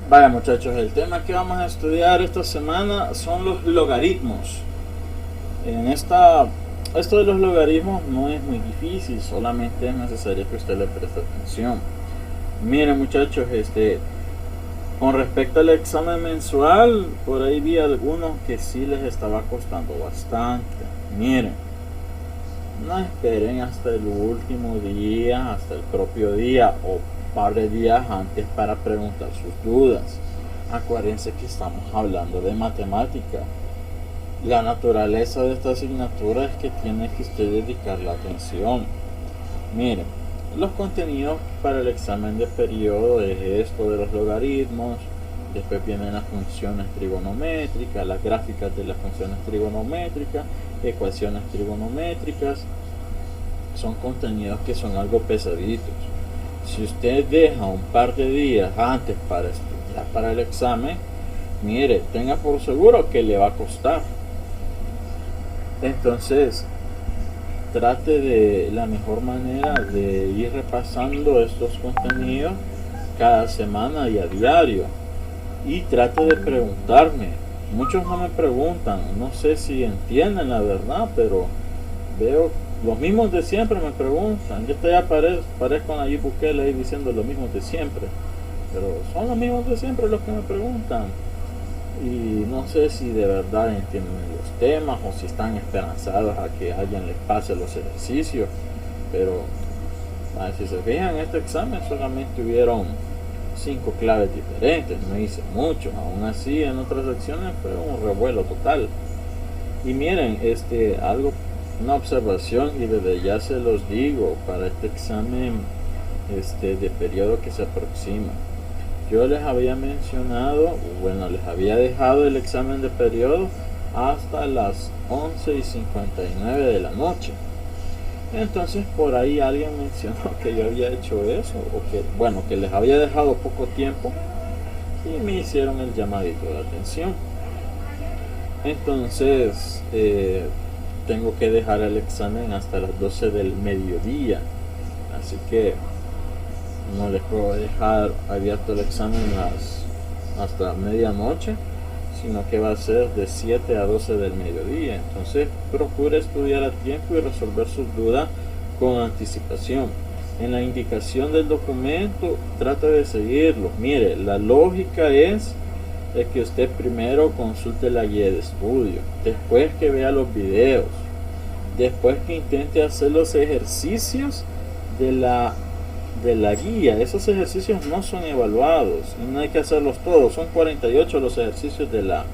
Vaya muchachos, el tema que vamos a estudiar esta semana son los logaritmos. Esto de los logaritmos no es muy difícil, solamente es necesario que usted le preste atención. Miren muchachos, con respecto al examen mensual, por ahí vi algunos que sí les estaba costando bastante. Miren, no esperen hasta el último día, hasta el propio día o par de días antes para preguntar sus dudas. Acuérdense que estamos hablando de matemática. La naturaleza de esta asignatura es que tiene que usted dedicar la atención. Miren, los contenidos para el examen de periodo es esto de los logaritmos. Después vienen las funciones trigonométricas, las gráficas de las funciones trigonométricas, ecuaciones trigonométricas. Son contenidos que son algo pesaditos. Si usted deja un par de días antes para estudiar para el examen, mire, tenga por seguro que le va a costar. Entonces, trate de la mejor manera de ir repasando estos contenidos cada semana y a diario. Y trate de preguntarme. Muchos no me preguntan, no sé si entienden la verdad, pero veo los mismos de siempre me preguntan. Yo ya parezco en Nayib Bukele ahí diciendo los mismos de siempre, pero son los mismos de siempre los que me preguntan. Y no sé si de verdad entienden los temas o si están esperanzados a que alguien les pase los ejercicios. Pero si se fijan, en este examen solamente hubieron 5 claves diferentes, no hice mucho. Aún así en otras secciones fue un revuelo total. Y miren, una observación, y desde ya se los digo, para este examen de periodo que se aproxima. Yo les había mencionado, les había dejado el examen de periodo hasta las 11:59 de la noche. Entonces por ahí alguien mencionó que yo había hecho eso, que les había dejado poco tiempo y me hicieron el llamadito de atención. Entonces tengo que dejar el examen hasta las 12 del mediodía, así que no les puedo dejar abierto el examen hasta medianoche, sino que va a ser de 7 a 12 del mediodía. Entonces procure estudiar a tiempo y resolver sus dudas con anticipación. En la indicación del documento trata de seguirlo. Mire, la lógica es que usted primero consulte la guía de estudio, después que vea los videos, después que intente hacer los ejercicios de la guía. Esos ejercicios no son evaluados y no hay que hacerlos todos. Son 48 los ejercicios de la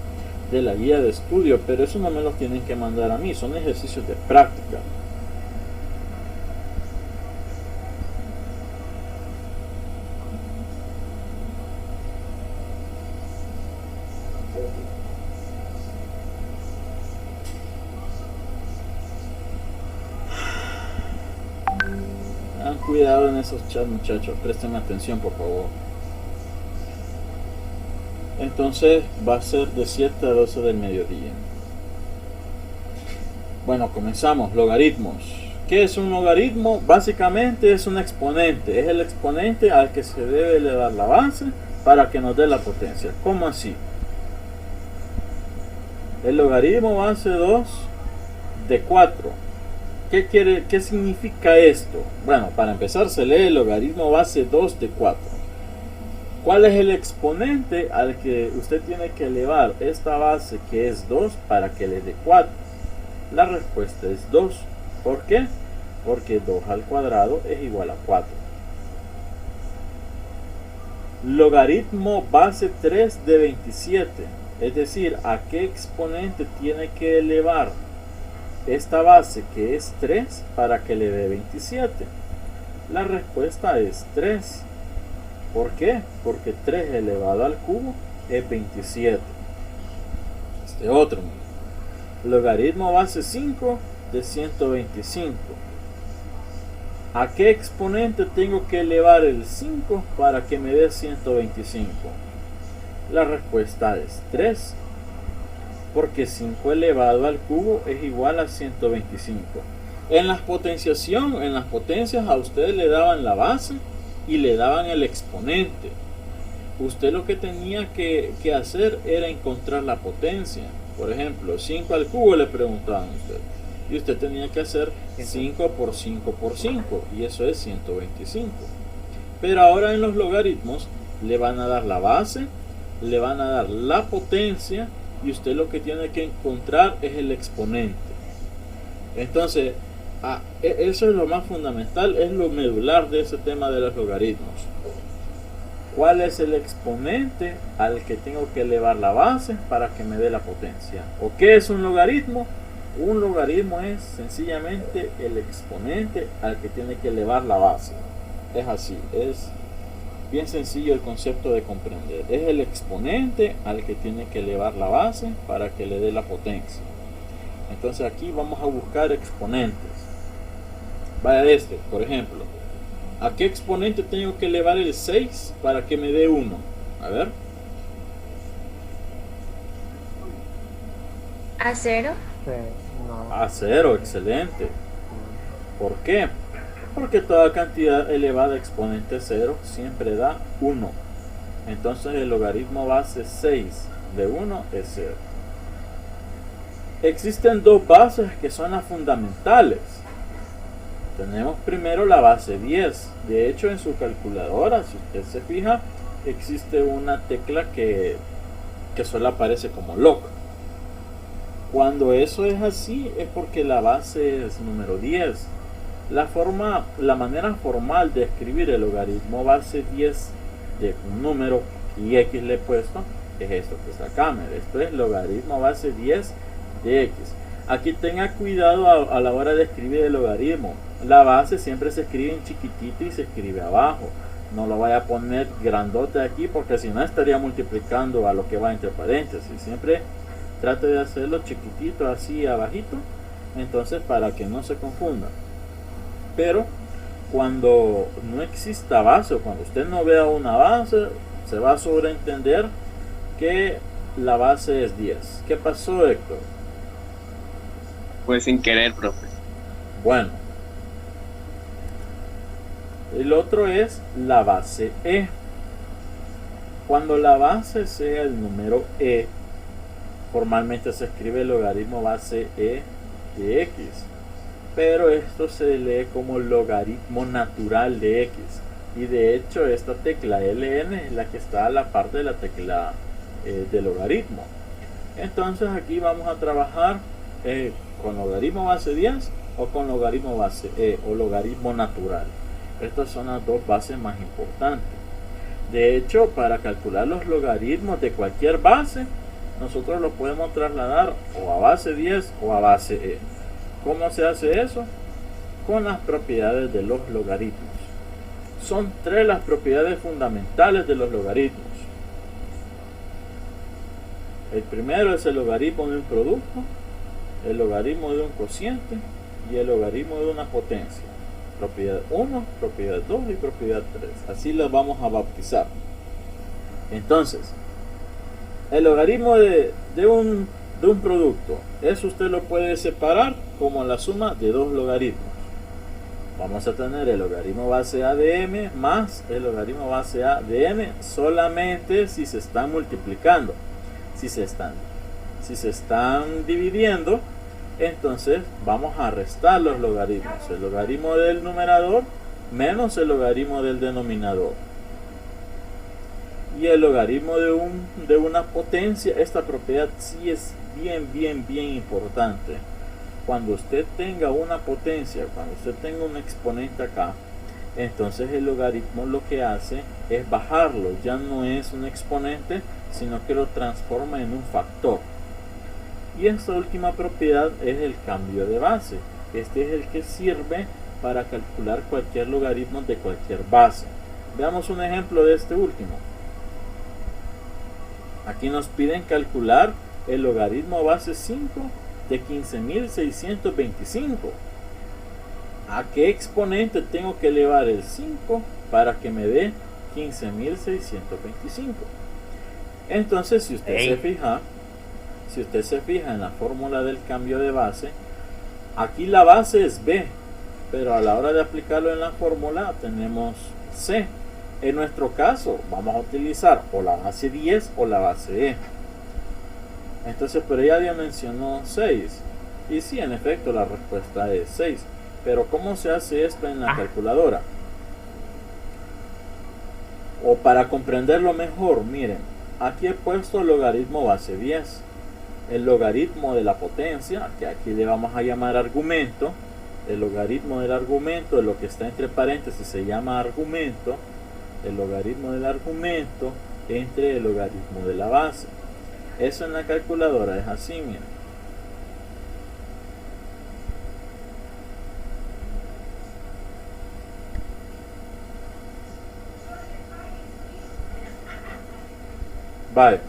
guía de estudio, pero eso no me los tienen que mandar a mí, son ejercicios de práctica. Cuidado en esos chats, muchachos, presten atención por favor. Entonces va a ser de 7 a 12 del mediodía. Bueno, comenzamos. Logaritmos. ¿Qué es un logaritmo? Básicamente es un exponente. Es el exponente al que se debe elevar la base para que nos dé la potencia. ¿Cómo así? El logaritmo base 2 de 4. ¿Qué significa esto? Bueno, para empezar se lee el logaritmo base 2 de 4. ¿Cuál es el exponente al que usted tiene que elevar esta base que es 2 para que le dé 4? La respuesta es 2. ¿Por qué? Porque 2 al cuadrado es igual a 4. Logaritmo base 3 de 27. Es decir, ¿a qué exponente tiene que elevar esta base que es 3 para que le dé 27? La respuesta es 3. ¿Por qué? Porque 3 elevado al cubo es 27. Otro logaritmo base 5 de 125. ¿A qué exponente tengo que elevar el 5 para que me dé 125? La respuesta es 3. Porque 5 elevado al cubo es igual a 125. En las potencias a ustedes le daban la base y le daban el exponente. usted lo que tenía que hacer era encontrar la potencia. Por ejemplo, 5 al cubo le preguntaban a usted. Y usted tenía que hacer 5 por 5 por 5. Y eso es 125. Pero ahora en los logaritmos le van a dar la base, le van a dar la potencia. Y usted lo que tiene que encontrar es el exponente. Entonces, eso es lo más fundamental, es lo medular de ese tema de los logaritmos. ¿Cuál es el exponente al que tengo que elevar la base para que me dé la potencia? ¿O qué es un logaritmo? Un logaritmo es sencillamente el exponente al que tiene que elevar la base. Es así, es bien sencillo el concepto de comprender. Es el exponente al que tiene que elevar la base para que le dé la potencia. Entonces aquí vamos a buscar exponentes. Vaya por ejemplo. ¿A qué exponente tengo que elevar el 6 para que me dé 1? A ver. ¿A 0? No. A 0, excelente. ¿Por qué? Porque toda cantidad elevada a exponente 0 siempre da 1. Entonces el logaritmo base 6 de 1 es 0. Existen dos bases que son las fundamentales. Tenemos primero la base 10. De hecho, en su calculadora, si usted se fija, existe una tecla que solo aparece como log. Cuando eso es así, es porque la base es número 10. La manera formal de escribir el logaritmo base 10 de un número y x le he puesto es esto que está acá. Esto es logaritmo base 10 de x. Aquí tenga cuidado a la hora de escribir el logaritmo. La base siempre se escribe en chiquitito y se escribe abajo. No lo vaya a poner grandote aquí porque si no estaría multiplicando a lo que va entre paréntesis. Siempre trate de hacerlo chiquitito así abajito. Entonces para que no se confunda. Pero cuando no exista base o cuando usted no vea una base, se va a sobreentender que la base es 10. ¿Qué pasó, Héctor? Pues sin querer, profe. Bueno, el otro es la base e. Cuando la base sea el número e, formalmente se escribe el logaritmo base e de x, pero esto se lee como logaritmo natural de x, y de hecho esta tecla ln es la que está a la par de la tecla de logaritmo. Entonces aquí vamos a trabajar con logaritmo base 10 o con logaritmo base e o logaritmo natural. Estas son las dos bases más importantes. De hecho, para calcular los logaritmos de cualquier base, nosotros los podemos trasladar o a base 10 o a base e. ¿Cómo se hace eso? Con las propiedades de los logaritmos. Son tres las propiedades fundamentales de los logaritmos. El primero es el logaritmo de un producto, el logaritmo de un cociente y el logaritmo de una potencia. Propiedad 1, propiedad 2 y propiedad 3. Así las vamos a bautizar. Entonces, el logaritmo de un producto, eso usted lo puede separar como la suma de dos logaritmos. Vamos a tener el logaritmo base a de m más el logaritmo base a de n solamente si se están multiplicando. Si se están dividiendo, entonces vamos a restar los logaritmos. El logaritmo del numerador menos el logaritmo del denominador. Y el logaritmo de una potencia, esta propiedad sí es bien importante. Cuando usted tenga una potencia, cuando usted tenga un exponente acá, entonces el logaritmo lo que hace es bajarlo. Ya no es un exponente, sino que lo transforma en un factor. Y esta última propiedad es el cambio de base. Este es el que sirve para calcular cualquier logaritmo de cualquier base. Veamos un ejemplo de este último. Aquí nos piden calcular el logaritmo base 5 de 15.625. ¿A qué exponente tengo que elevar el 5 para que me dé 15.625? Entonces, si usted se fija en la fórmula del cambio de base, aquí la base es b, pero a la hora de aplicarlo en la fórmula tenemos c. En nuestro caso vamos a utilizar o la base 10 o la base E. Entonces, pero ella ya mencionó 6. Y sí, en efecto, la respuesta es 6. Pero ¿cómo se hace esto en la calculadora? O para comprenderlo mejor, miren, aquí he puesto el logaritmo base 10. El logaritmo de la potencia, que aquí le vamos a llamar argumento. El logaritmo del argumento, de lo que está entre paréntesis, se llama argumento. El logaritmo del argumento entre el logaritmo de la base. Eso en la calculadora es así, miren. Vale.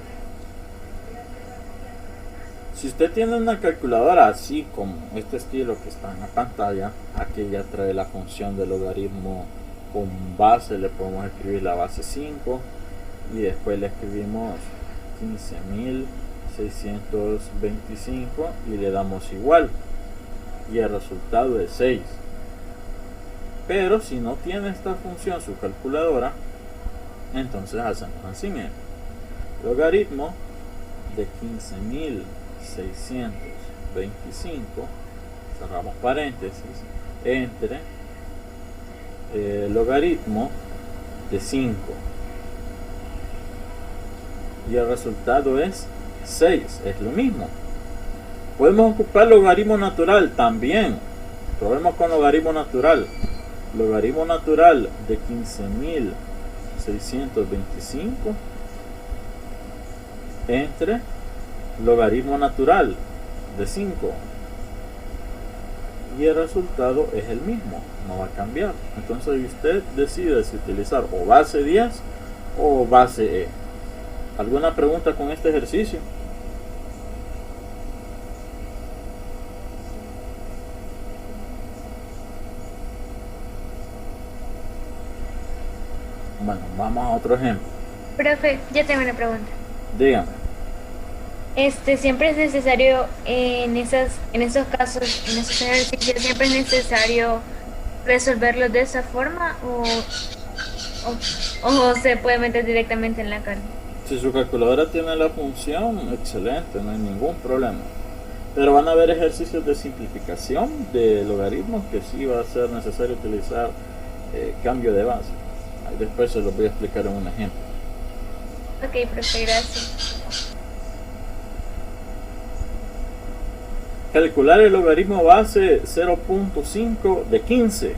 Si usted tiene una calculadora así como este estilo que está en la pantalla, aquí ya trae la función del logaritmo con base, le podemos escribir la base 5 y después le escribimos 15.625 y le damos igual y el resultado es 6. Pero si no tiene esta función su calculadora, entonces hacemos así, miren. Logaritmo de 15.625, cerramos paréntesis, entre logaritmo de 5 y el resultado es 6, es lo mismo. Podemos ocupar logaritmo natural también. Probemos con logaritmo natural. Logaritmo natural de 15.625 entre logaritmo natural de 5 y el resultado es el mismo, no va a cambiar. Entonces usted decide si utilizar o base 10 o base E. ¿Alguna pregunta con este ejercicio? Bueno, vamos a otro ejemplo. Profe, yo tengo una pregunta. Dígame. Siempre es necesario en esos casos, en esos ejercicios, siempre es necesario resolverlos de esa forma o se puede meter directamente en la carga. Si su calculadora tiene la función, excelente, no hay ningún problema. Pero van a haber ejercicios de simplificación de logaritmos que sí va a ser necesario utilizar cambio de base. Después se los voy a explicar en un ejemplo. Ok, profe, gracias. Calcular el logaritmo base 0.5 de 15.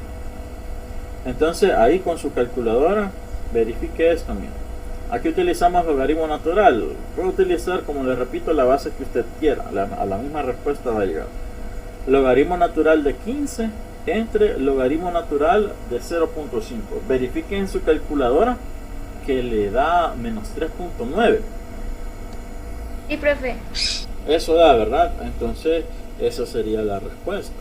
Entonces ahí con su calculadora verifique esto. Mira. Aquí utilizamos logaritmo natural. Puede utilizar, como les repito, la base que usted quiera. A la misma respuesta va a llegar. Logaritmo natural de 15 entre logaritmo natural de 0.5. Verifique en su calculadora que le da menos 3.9. Sí, profe. Eso da, ¿verdad? Entonces esa sería la respuesta.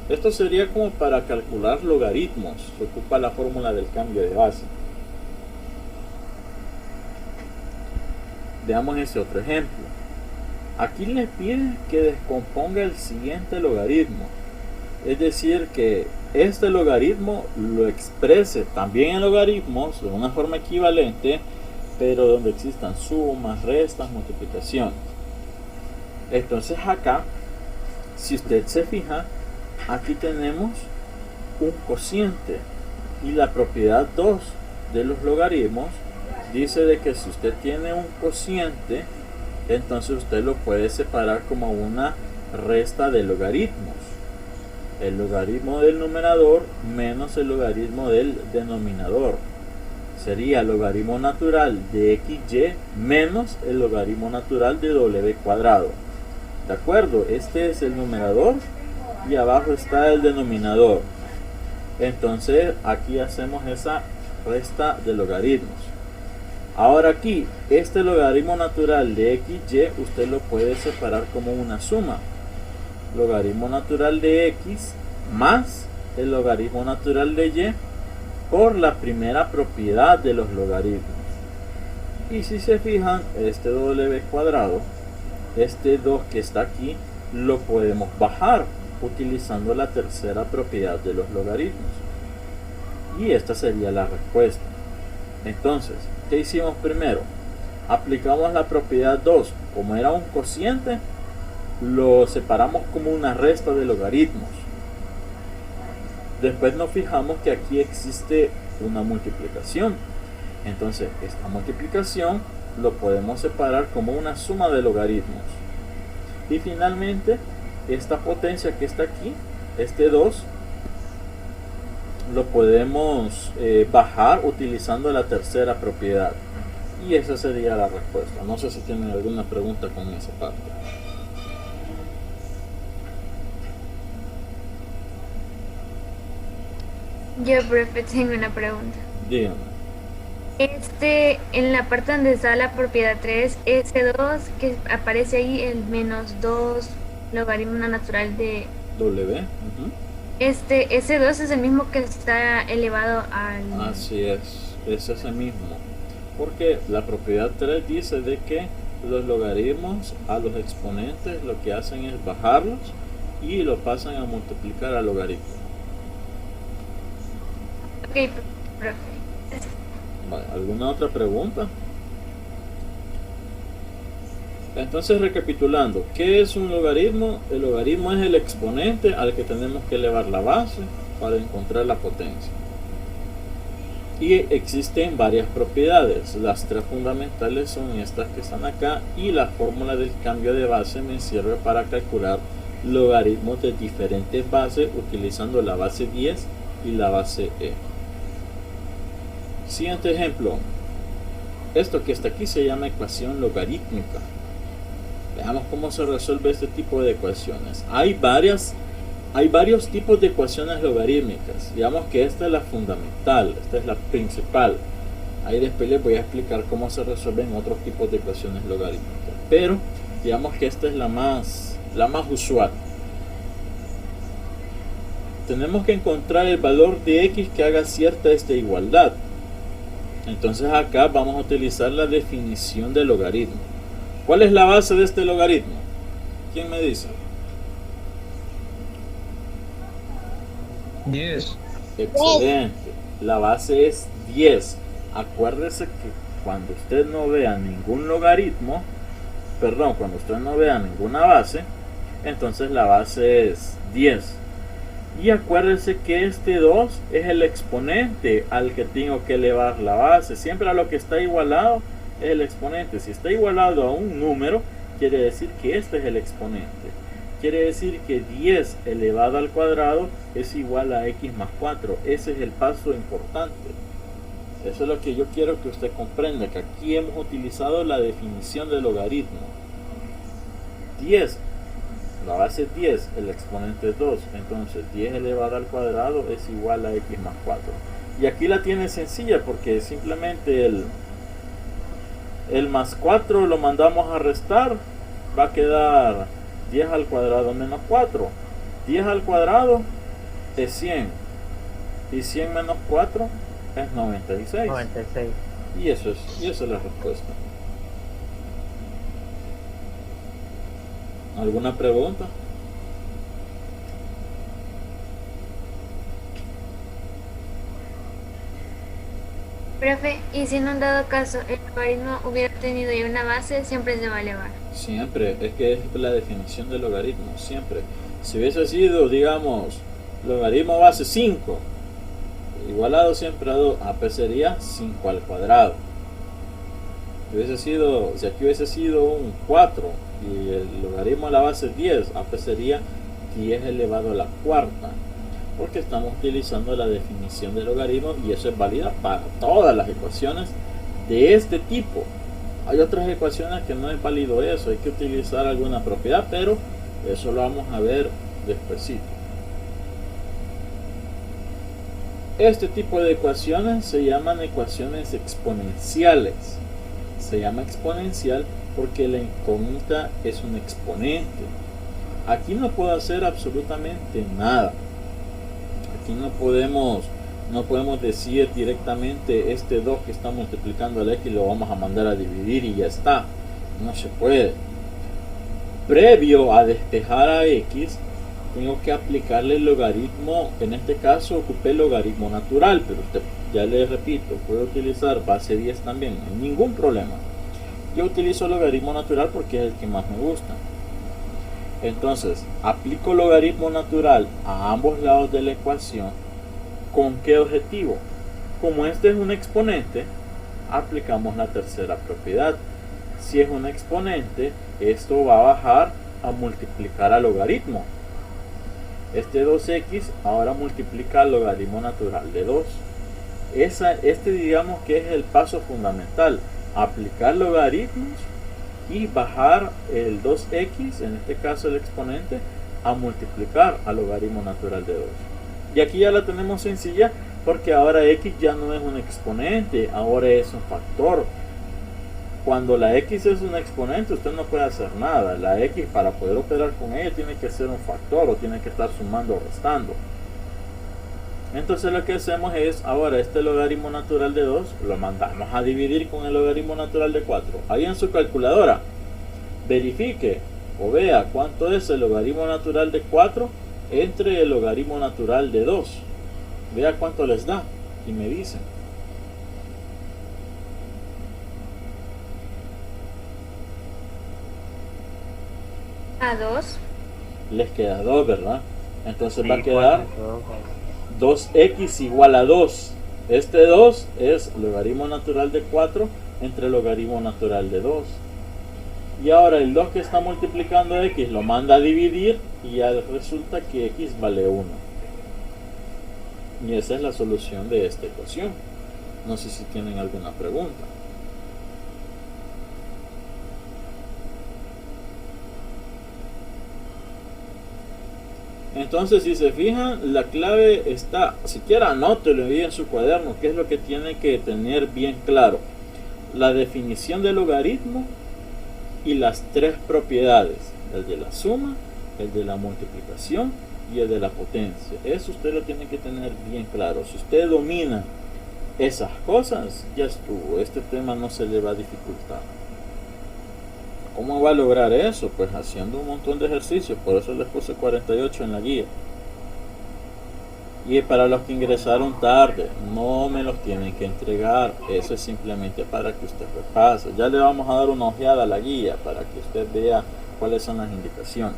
Esto sería como para calcular logaritmos. Se ocupa la fórmula del cambio de base. Veamos ese otro ejemplo. Aquí le pide que descomponga el siguiente logaritmo. Es decir, que este logaritmo lo exprese también en logaritmos de una forma equivalente, pero donde existan sumas, restas, multiplicaciones. Entonces acá, si usted se fija, aquí tenemos un cociente y la propiedad 2 de los logaritmos dice de que si usted tiene un cociente, entonces usted lo puede separar como una resta de logaritmos. El logaritmo del numerador menos el logaritmo del denominador. Sería el logaritmo natural de xy menos el logaritmo natural de w cuadrado. ¿De acuerdo? Este es el numerador y abajo está el denominador. Entonces aquí hacemos esa resta de logaritmos. Ahora aquí, este logaritmo natural de xy usted lo puede separar como una suma. Logaritmo natural de x más el logaritmo natural de y por la primera propiedad de los logaritmos. Y si se fijan, este w cuadrado, este 2 que está aquí, lo podemos bajar utilizando la tercera propiedad de los logaritmos. Y esta sería la respuesta. Entonces, ¿qué hicimos primero? Aplicamos la propiedad 2. Como era un cociente, lo separamos como una resta de logaritmos. Después nos fijamos que aquí existe una multiplicación. Entonces, esta multiplicación lo podemos separar como una suma de logaritmos. Y finalmente, esta potencia que está aquí, este 2, lo podemos bajar utilizando la tercera propiedad. Y esa sería la respuesta. No sé si tienen alguna pregunta con esa parte. Yo, profe, tengo una pregunta. Díganme. En la parte donde está la propiedad 3, ese 2 que aparece ahí, el menos 2 logaritmo natural de W. ese 2 es el mismo que está elevado al... Así es ese mismo. Porque la propiedad 3 dice de que los logaritmos a los exponentes lo que hacen es bajarlos y lo pasan a multiplicar al logaritmo. Ok, profe. Vale, ¿alguna otra pregunta? Entonces, recapitulando, ¿qué es un logaritmo? El logaritmo es el exponente al que tenemos que elevar la base para encontrar la potencia. Y existen varias propiedades. Las tres fundamentales son estas que están acá, y la fórmula del cambio de base me sirve para calcular logaritmos de diferentes bases utilizando la base 10 y la base e. Siguiente ejemplo. Esto que está aquí se llama ecuación logarítmica. Veamos cómo se resuelve este tipo de ecuaciones. Hay varios tipos de ecuaciones logarítmicas. Digamos que esta es la fundamental, esta es la principal. Ahí después les voy a explicar cómo se resuelven otros tipos de ecuaciones logarítmicas. Pero digamos que esta es la más usual. Tenemos que encontrar el valor de x que haga cierta esta igualdad. Entonces acá vamos a utilizar la definición de logaritmo. ¿Cuál es la base de este logaritmo? ¿Quién me dice? 10. Excelente. La base es 10. Acuérdese que cuando usted no vea ningún logaritmo, cuando usted no vea ninguna base, entonces la base es 10. Y acuérdese que este 2 es el exponente al que tengo que elevar la base. Siempre a lo que está igualado es el exponente. Si está igualado a un número, quiere decir que este es el exponente. Quiere decir que 10 elevado al cuadrado es igual a x más 4. Ese es el paso importante. Eso es lo que yo quiero que usted comprenda, que aquí hemos utilizado la definición de logaritmo. 10, la base es 10, el exponente es 2. Entonces 10 elevado al cuadrado es igual a x más 4. Y aquí la tiene sencilla porque simplemente el más 4 lo mandamos a restar. Va a quedar 10 al cuadrado menos 4. 10 al cuadrado es 100. Y 100 menos 4 es 96. 96. Y esa es la respuesta. ¿Alguna pregunta? Profe, y si en un dado caso el logaritmo hubiera tenido ya una base, siempre se va a elevar. Siempre, es que es la definición del logaritmo, siempre. Si hubiese sido, digamos, logaritmo base 5, igualado siempre a 2, pues sería 5 al cuadrado. Si aquí hubiese sido un 4 y el logaritmo a la base es 10, pues sería 10 elevado a la cuarta. Porque estamos utilizando la definición de logaritmo y eso es válida para todas las ecuaciones de este tipo. Hay otras ecuaciones que no es válido eso, hay que utilizar alguna propiedad, pero eso lo vamos a ver despuesito. Este tipo de ecuaciones se llaman ecuaciones exponenciales. Se llama exponencial porque la incógnita es un exponente. Aquí no puedo hacer absolutamente nada. Aquí no podemos decir directamente este 2 que está multiplicando al x lo vamos a mandar a dividir y ya está. No se puede. Previo a despejar a x, tengo que aplicarle el logaritmo. En este caso ocupé el logaritmo natural, pero usted ya les repito, puedo utilizar base 10 también, no hay ningún problema. Yo utilizo logaritmo natural porque es el que más me gusta. Entonces, aplico logaritmo natural a ambos lados de la ecuación. ¿Con qué objetivo? Como este es un exponente, aplicamos la tercera propiedad. Si es un exponente, esto va a bajar a multiplicar al logaritmo. Este 2x ahora multiplica al logaritmo natural de 2. Este digamos que es el paso fundamental. Aplicar logaritmos y bajar el 2x, en este caso el exponente, a multiplicar al logaritmo natural de 2. Y aquí ya la tenemos sencilla porque ahora x ya no es un exponente, ahora es un factor. Cuando la x es un exponente, usted no puede hacer nada. La x, para poder operar con ella, tiene que ser un factor o tiene que estar sumando o restando. Entonces lo que hacemos es, ahora este logaritmo natural de 2 lo mandamos a dividir con el logaritmo natural de 4. Ahí en su calculadora, verifique o vea cuánto es el logaritmo natural de 4 entre el logaritmo natural de 2. Vea cuánto les da y me dicen. A 2. Les queda 2, ¿verdad? Entonces sí, va a quedar 2x igual a 2. Este 2 es logaritmo natural de 4 entre logaritmo natural de 2. Y ahora el 2 que está multiplicando x lo manda a dividir y ya resulta que x vale 1. Y esa es la solución de esta ecuación. No sé si tienen alguna pregunta. Entonces, si se fijan, la clave está, siquiera anótelo ahí en su cuaderno, que es lo que tiene que tener bien claro. La definición del logaritmo y las tres propiedades, el de la suma, el de la multiplicación y el de la potencia. Eso usted lo tiene que tener bien claro. Si usted domina esas cosas, ya estuvo. Este tema no se le va a dificultar. ¿Cómo va a lograr eso? Pues haciendo un montón de ejercicios. Por eso les puse 48 en la guía. Y para los que ingresaron tarde, no me los tienen que entregar. Eso es simplemente para que usted repase. Ya le vamos a dar una ojeada a la guía para que usted vea cuáles son las indicaciones.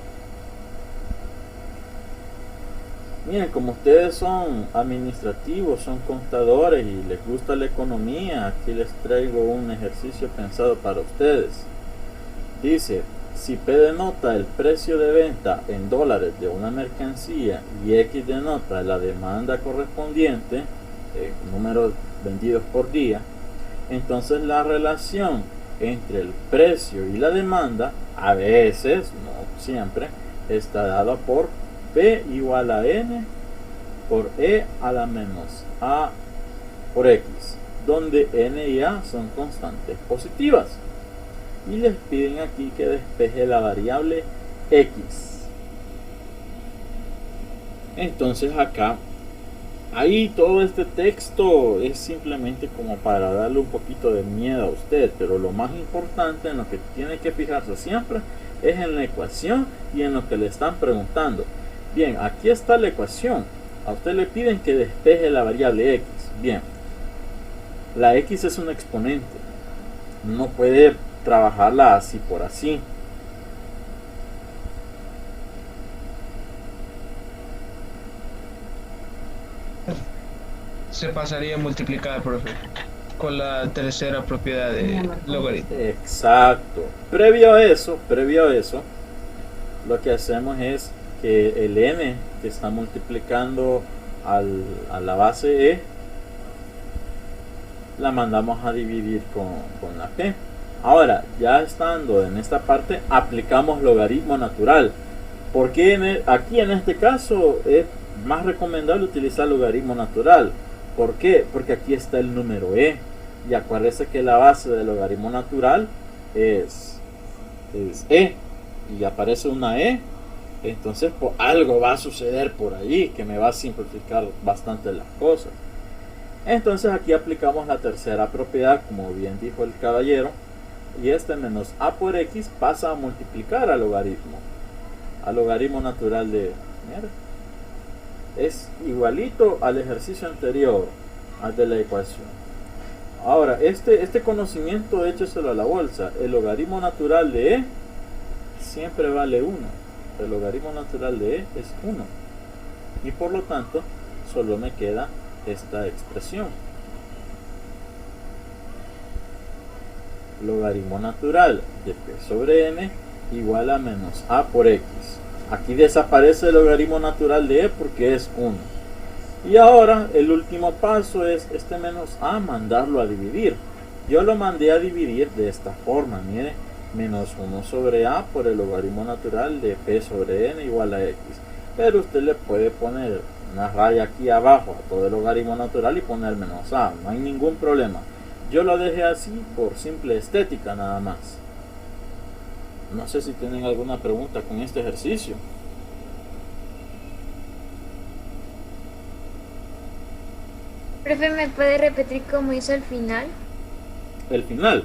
Miren, como ustedes son administrativos, son contadores y les gusta la economía, aquí les traigo un ejercicio pensado para ustedes. Dice, si P denota el precio de venta en dólares de una mercancía y X denota la demanda correspondiente, números vendidos por día, entonces la relación entre el precio y la demanda, a veces, no siempre, está dada por P igual a N por E a la menos A por X, donde N y A son constantes positivas. Y les piden aquí que despeje la variable X. Entonces acá, ahí todo este texto es simplemente como para darle un poquito de miedo a usted, pero lo más importante en lo que tiene que fijarse siempre es en la ecuación y en lo que le están preguntando. Bien, aquí está la ecuación. A usted le piden que despeje la variable X. Bien, la X es un exponente. No puede trabajarla así por así. Se pasaría a multiplicar, profe, con la tercera propiedad de logaritmo. Exacto. Previo a eso, lo que hacemos es que el n que está multiplicando a la base e la mandamos a dividir con la p. Ahora, ya estando en esta parte, aplicamos logaritmo natural. Porque aquí en este caso es más recomendable utilizar logaritmo natural. ¿Por qué? Porque aquí está el número e. Y acuérdese que la base del logaritmo natural es e. Y aparece una e. Entonces, pues, algo va a suceder por allí que me va a simplificar bastante las cosas. Entonces aquí aplicamos la tercera propiedad, como bien dijo el caballero. Y este menos a por x pasa a multiplicar al logaritmo natural de... Mira, es igualito al ejercicio anterior. Haz de la ecuación. Ahora, este conocimiento écheselo a la bolsa. El logaritmo natural de E siempre vale 1. El logaritmo natural de E es 1. Y por lo tanto, solo me queda esta expresión. Logaritmo natural de P sobre N igual a menos A por X. Aquí desaparece el logaritmo natural de E porque es 1. Y ahora el último paso es este menos A, mandarlo a dividir. Yo lo mandé a dividir de esta forma, mire, menos 1 sobre A por el logaritmo natural de P sobre N igual a X. Pero usted le puede poner una raya aquí abajo a todo el logaritmo natural y poner menos A, no hay ningún problema. Yo lo dejé así por simple estética nada más. No sé si tienen alguna pregunta con este ejercicio. Profe, ¿me puede repetir cómo hizo el final? El final.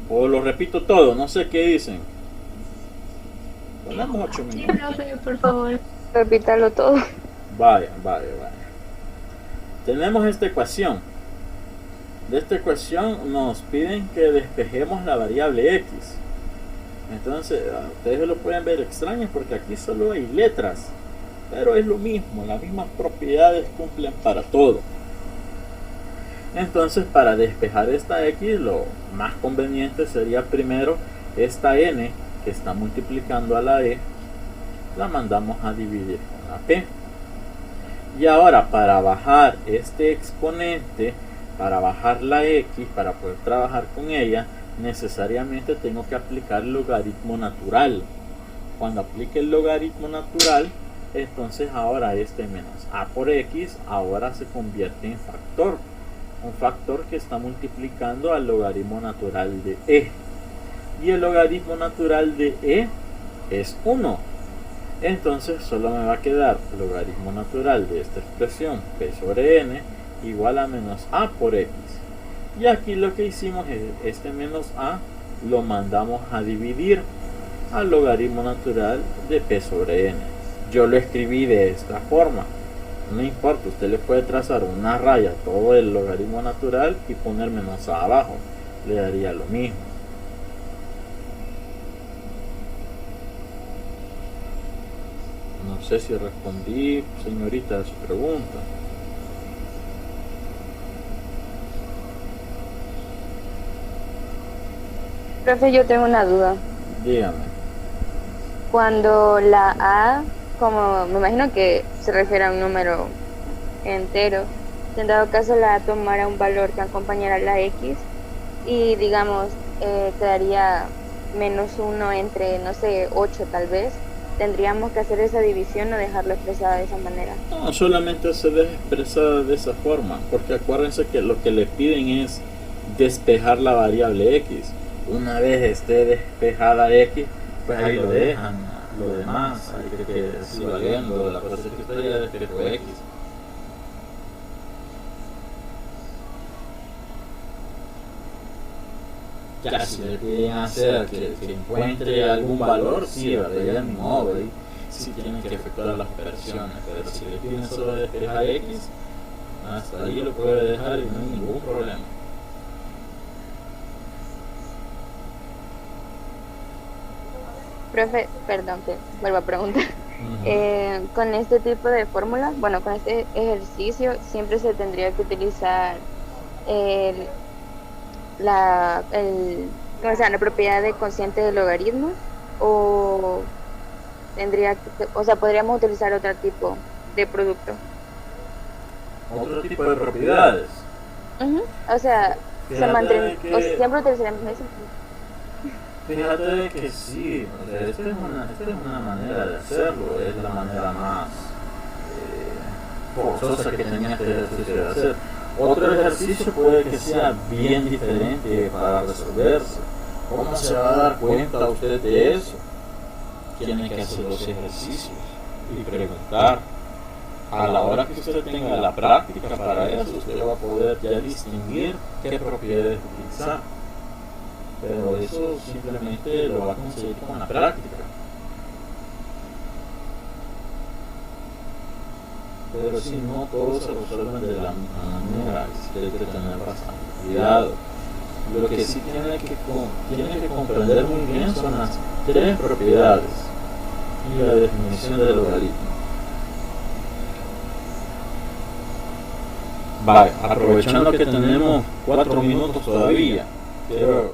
O lo repito todo, no sé qué dicen. Ponemos 8 Sí, minutos. profe, por favor, repítalo todo. Vaya. Tenemos esta ecuación. De esta ecuación nos piden que despejemos la variable x. Entonces, ustedes lo pueden ver extraño porque aquí solo hay letras. Pero es lo mismo, las mismas propiedades cumplen para todo. Entonces, para despejar esta x, lo más conveniente sería primero esta n que está multiplicando a la e, la mandamos a dividir con la p. Y ahora, para bajar este exponente, para bajar la x, para poder trabajar con ella, necesariamente tengo que aplicar el logaritmo natural. Cuando aplique el logaritmo natural, entonces ahora este menos a por x ahora se convierte en factor. Un factor que está multiplicando al logaritmo natural de e. Y el logaritmo natural de e es 1. Entonces solo me va a quedar logaritmo natural de esta expresión p sobre n igual a menos a por x. Y aquí lo que hicimos es este menos a lo mandamos a dividir al logaritmo natural de p sobre n. Yo lo escribí de esta forma. No importa, usted le puede trazar una raya a todo el logaritmo natural y poner menos a abajo. Le daría lo mismo. No sé si respondí, señorita, a su pregunta. Profe, yo tengo una duda. Dígame. Cuando la A, como me imagino que se refiere a un número entero, si en dado caso la A tomara un valor que acompañara la X y digamos quedaría menos 1 entre, no sé, 8 tal vez, tendríamos que hacer esa división o dejarlo expresada de esa manera. No, solamente se deja expresada de esa forma, porque acuérdense que lo que le piden es despejar la variable x. Una vez esté despejada x, pues ahí lo dejan, lo demás hay que siga valiendo, la cosa es que usted ya despejó x. Ya si le piden hacer que encuentre algún valor, sí, ¿verdad? Ya ni modo, ahí sí tienen que efectuar las operaciones, pero si le piden solo despejar x, hasta ahí lo puede dejar y no hay ningún problema. Profe, perdón que vuelvo a preguntar. Con este tipo de fórmula, bueno, con este ejercicio siempre se tendría que utilizar ¿cómo se llama? La propiedad de cociente del logaritmo, o podríamos utilizar otro tipo de producto. Otro tipo de propiedades. O sea, Fíjate que- siempre utilizaremos eso. Fíjate de que sí, o sea, esta es una manera de hacerlo, es la manera más forzosa que tenía este ejercicio de hacer. Otro ejercicio puede que sea bien diferente para resolverse. ¿Cómo se va a dar cuenta usted de eso? Tiene que hacer los ejercicios y preguntar. A la hora que usted tenga la práctica para eso, usted va a poder ya distinguir qué propiedades utilizar. Pero eso simplemente lo va a conseguir con la práctica. pero si no todos se resuelven de la misma manera, hay que tener bastante cuidado. Lo que sí tiene que comprender muy bien son las tres propiedades y la definición del logaritmo. Vale, aprovechando que tenemos 4 minutos todavía, quiero